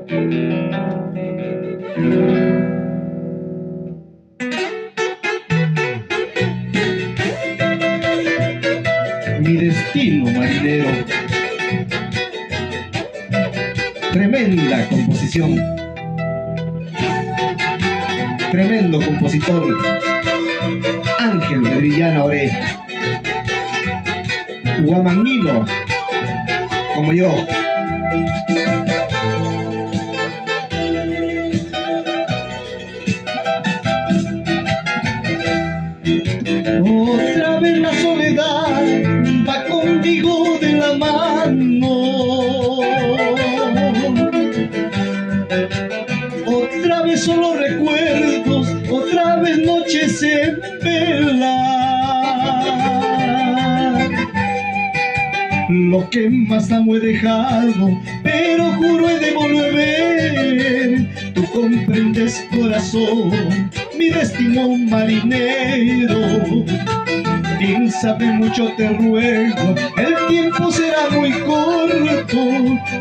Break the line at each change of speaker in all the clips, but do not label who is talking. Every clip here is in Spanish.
Mi destino marinero. Tremenda composición. Tremendo compositor. Ángel de Villana Oré. Guamanguino, como yo. Otra vez la soledad va conmigo de la mano. Otra vez solo recuerdos, otra vez noches en vela. Lo que más amo he dejado, pero juro he de volver. Tú comprendes, corazón, mi destino marinero. Piénsame mucho, te ruego, el tiempo será muy corto.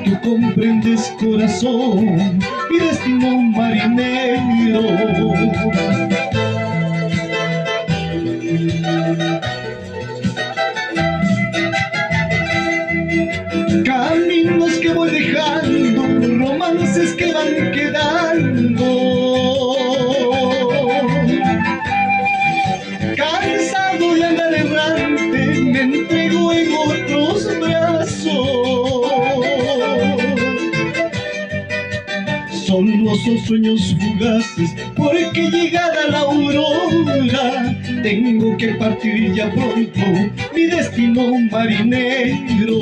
Tú comprendes, corazón, mi destino marinero. Caminos que voy dejando, romances que van quedando. Cansado de andar errante, me entrego en otros brazos. Solo son sueños fugaces, porque llegada la aurora tengo que partir ya pronto, mi destino marinero.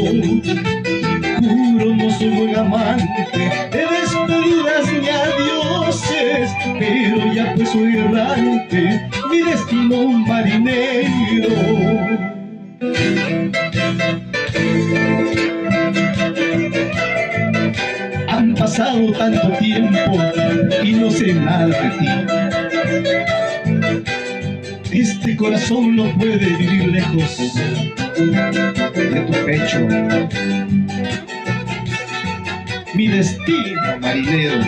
Juro no soy buen amante de despedidas ni adioses, pero ya pues soy errante, mi destino marinero. Han pasado tanto tiempo y no sé nada de ti. Este corazón no puede vivir lejos de tu pecho. Mi destino marinero.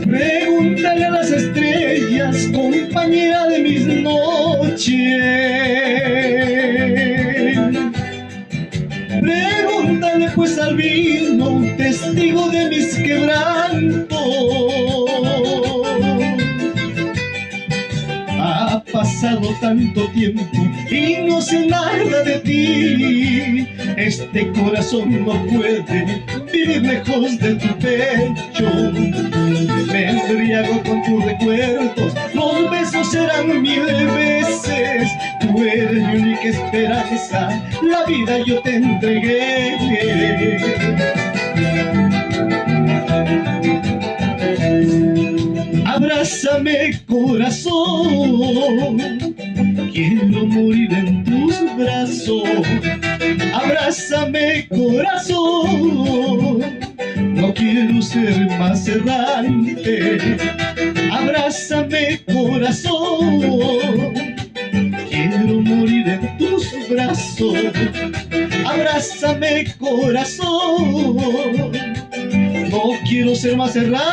Pregúntale a las estrellas, compañera de mis noches. Pregúntale pues al vino, testigo de mis quebrantos. Ha pasado tanto tiempo y no sé nada de ti. Este corazón no puede vivir lejos de tu pecho. Me embriago con tus recuerdos, los besos serán 1000 veces. Tú eres mi única esperanza, la vida yo te entregué. Abrázame, corazón, quiero morir en tus brazos. Abrázame, corazón, no quiero ser más errante. Abrázame, corazón, quiero morir en tus brazos. Abrázame, corazón, no quiero ser más errante.